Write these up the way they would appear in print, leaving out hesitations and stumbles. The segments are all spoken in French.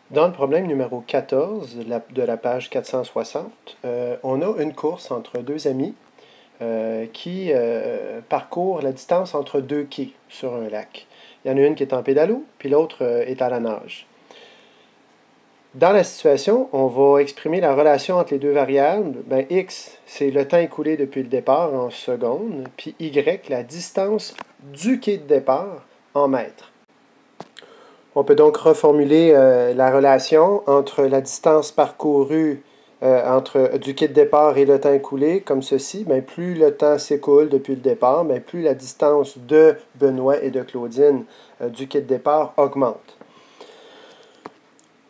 Dans le problème numéro 14 de la page 460, on a une course entre deux amis qui parcourent la distance entre deux quais sur un lac. Il y en a une qui est en pédalo, puis l'autre est à la nage. Dans la situation, on va exprimer la relation entre les deux variables. Ben, x, c'est le temps écoulé depuis le départ en secondes, puis y, la distance du quai de départ en mètres. On peut donc reformuler la relation entre la distance parcourue entre du quai de départ et le temps écoulé comme ceci. Bien, plus le temps s'écoule depuis le départ, bien, plus la distance de Benoît et de Claudine du quai de départ augmente.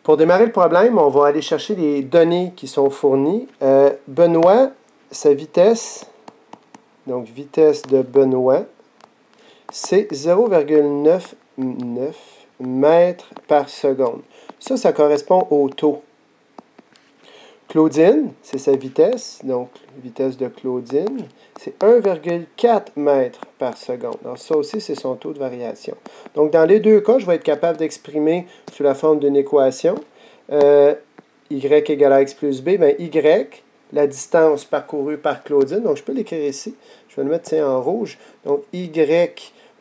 Pour démarrer le problème, on va aller chercher les données qui sont fournies. Benoît, sa vitesse, donc vitesse de Benoît, c'est 0,99 mètres par seconde. Ça correspond au taux. Claudine, c'est sa vitesse, donc vitesse de Claudine, c'est 1,4 mètres par seconde. Alors ça aussi, c'est son taux de variation. Donc dans les deux cas, je vais être capable d'exprimer sous la forme d'une équation y égale à x plus b, bien y, la distance parcourue par Claudine, donc je peux l'écrire ici, je vais le mettre en rouge, donc y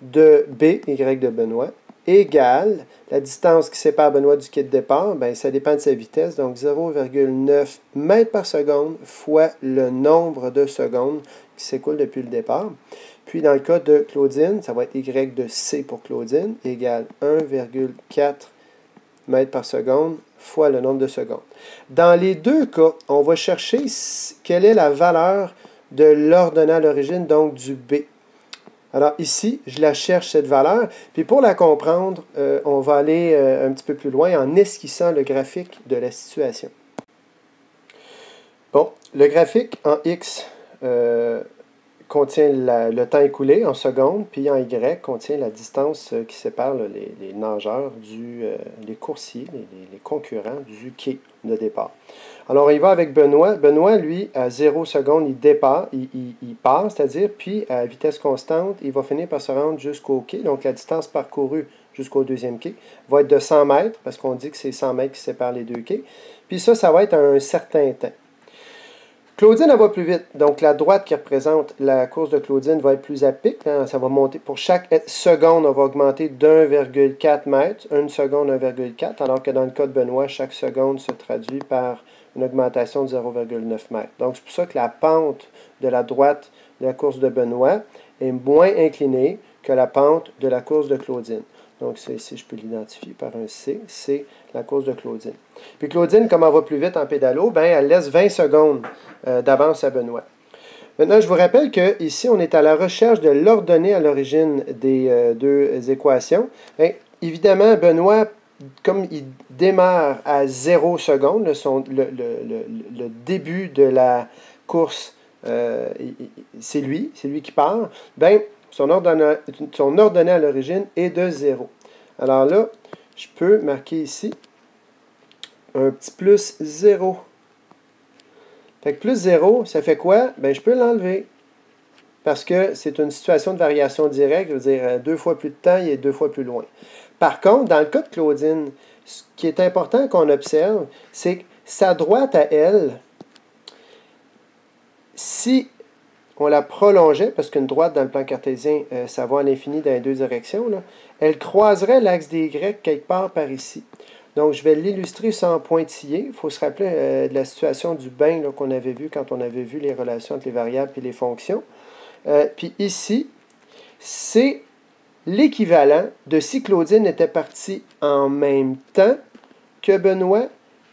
de b, y de Benoît, égale la distance qui sépare Benoît du quai de départ, bien, ça dépend de sa vitesse, donc 0,9 mètres par seconde fois le nombre de secondes qui s'écoulent depuis le départ. Puis dans le cas de Claudine, ça va être y de c pour Claudine, égale 1,4 mètres par seconde fois le nombre de secondes. Dans les deux cas, on va chercher quelle est la valeur de l'ordonnée à l'origine, donc du b. Alors ici, je la cherche, cette valeur. Puis pour la comprendre, on va aller un petit peu plus loin en esquissant le graphique de la situation. Bon, le graphique en X contient le temps écoulé en secondes, puis en Y contient la distance qui sépare les nageurs, les coursiers, les concurrents du quai de départ. Alors, il va avec Benoît. Benoît, lui, à 0 secondes, il part, c'est-à-dire, puis à vitesse constante, il va finir par se rendre jusqu'au quai. Donc, la distance parcourue jusqu'au deuxième quai va être de 100 mètres, parce qu'on dit que c'est 100 mètres qui séparent les deux quais. Puis ça va être à un certain temps. Claudine, elle va plus vite. Donc, la droite qui représente la course de Claudine va être plus à pic. Hein. Ça va monter. Pour chaque seconde, on va augmenter d'1,4 mètres. Une seconde, 1,4. Alors que dans le cas de Benoît, chaque seconde se traduit par une augmentation de 0,9 mètres. Donc, c'est pour ça que la pente de la droite de la course de Benoît est moins inclinée que la pente de la course de Claudine. Donc, ici, je peux l'identifier par un C. C'est la course de Claudine. Puis Claudine, comme elle va plus vite en pédalo, bien, elle laisse 20 secondes d'avance à Benoît. Maintenant, je vous rappelle qu'ici, on est à la recherche de l'ordonnée à l'origine des deux équations. Bien, évidemment, Benoît, comme il démarre à 0 secondes, le début de la course, c'est lui qui part, bien, son ordonnée à l'origine est de 0. Alors là, je peux marquer ici un petit plus 0. Fait que plus 0, ça fait quoi? Bien, je peux l'enlever. Parce que c'est une situation de variation directe. Je veux dire, 2 fois plus de temps, il est 2 fois plus loin. Par contre, dans le cas de Claudine, ce qui est important qu'on observe, c'est que sa droite à elle, si on la prolongeait, parce qu'une droite dans le plan cartésien, ça va à l'infini dans les deux directions, là, elle croiserait l'axe des Y quelque part par ici. Donc, je vais l'illustrer sans pointiller. Il faut se rappeler de la situation du bain qu'on avait vu quand on avait vu les relations entre les variables et les fonctions. Puis ici, c'est l'équivalent de si Claudine était partie en même temps que Benoît,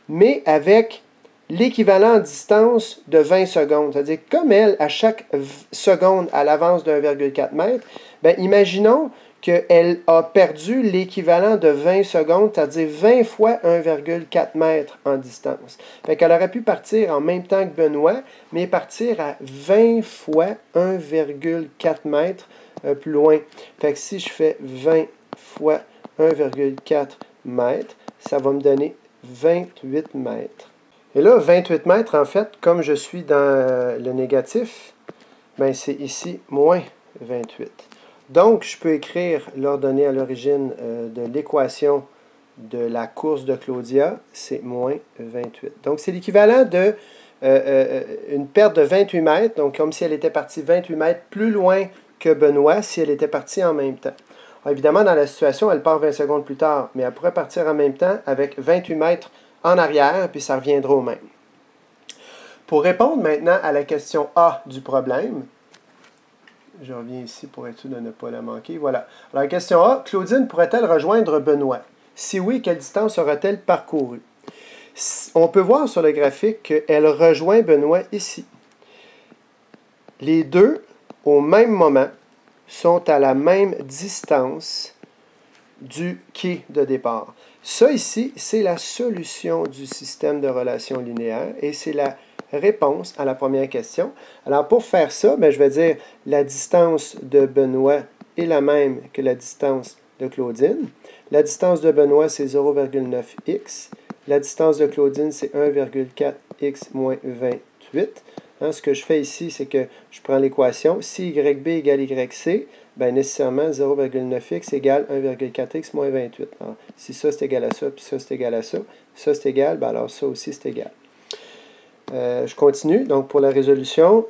mais avec l'équivalent en distance de 20 secondes. C'est-à-dire, comme elle, à chaque seconde, elle avance de 1,4 mètre, bien, imaginons qu'elle a perdu l'équivalent de 20 secondes, c'est-à-dire 20 fois 1,4 mètre en distance. Fait qu'elle aurait pu partir en même temps que Benoît, mais partir à 20 fois 1,4 mètre plus loin. Fait que si je fais 20 fois 1,4 mètre, ça va me donner 28 mètres. Et là, 28 mètres, en fait, comme je suis dans le négatif, ben c'est ici moins 28. Donc, je peux écrire l'ordonnée à l'origine de l'équation de la course de Claudia, c'est moins 28. Donc, c'est l'équivalent de une perte de 28 mètres, donc comme si elle était partie 28 mètres plus loin que Benoît si elle était partie en même temps. Alors, évidemment, dans la situation, elle part 20 secondes plus tard, mais elle pourrait partir en même temps avec 28 mètres en arrière, puis ça reviendra au même. Pour répondre maintenant à la question A du problème, je reviens ici pour être sûr de ne pas la manquer. Voilà. Alors, la question A, Claudine pourrait-elle rejoindre Benoît? Si oui, quelle distance aura-t-elle parcouru? On peut voir sur le graphique qu'elle rejoint Benoît ici. Les deux, au même moment, sont à la même distance du quai de départ. Ça ici, c'est la solution du système de relations linéaires et c'est la réponse à la première question. Alors, pour faire ça, je vais dire la distance de Benoît est la même que la distance de Claudine. La distance de Benoît, c'est 0,9x. La distance de Claudine, c'est 1,4x moins 28. Ce que je fais ici, c'est que je prends l'équation. Si YB égale YC, nécessairement 0,9x égale 1,4x moins 28. Alors, si ça, c'est égal à ça, puis ça, c'est égal à ça, ça, c'est égal, alors ça aussi, c'est égal. Je continue. Donc, pour la résolution,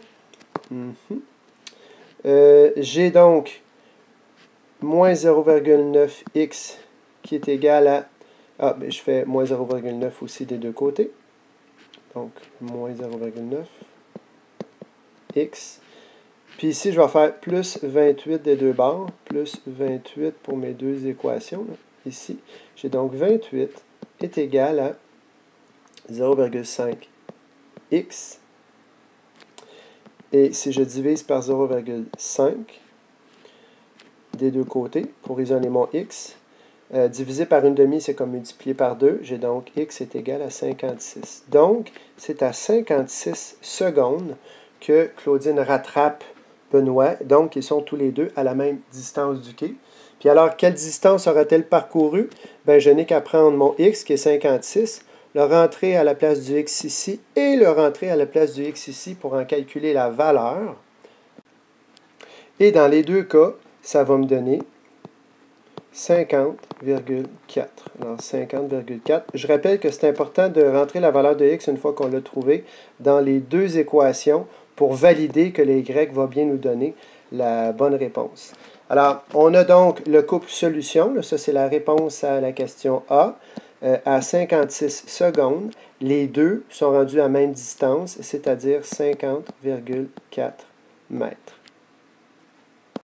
j'ai donc moins 0,9x qui est égal à... je fais moins 0,9 aussi des deux côtés. Donc, moins 0,9 x. Puis ici, je vais faire plus 28 des deux bords, plus 28 pour mes deux équations. Là. Ici, j'ai donc 28 est égal à 0,5 x. Et si je divise par 0,5 des deux côtés pour isoler mon x, divisé par une demi, c'est comme multiplié par 2. J'ai donc x est égal à 56. Donc, c'est à 56 secondes que Claudine rattrape Benoît. Donc, ils sont tous les deux à la même distance du quai. Puis alors, quelle distance aura-t-elle parcouru? Je n'ai qu'à prendre mon x qui est 56, le rentrer à la place du x ici et le rentrer à la place du x ici pour en calculer la valeur. Et dans les deux cas, ça va me donner 50,4. Alors, 50,4. Je rappelle que c'est important de rentrer la valeur de x une fois qu'on l'a trouvé dans les deux équations pour valider que le y va bien nous donner la bonne réponse. Alors, on a donc le couple solution. Ça, c'est la réponse à la question A. À 56 secondes, les deux sont rendus à même distance, c'est-à-dire 50,4 mètres.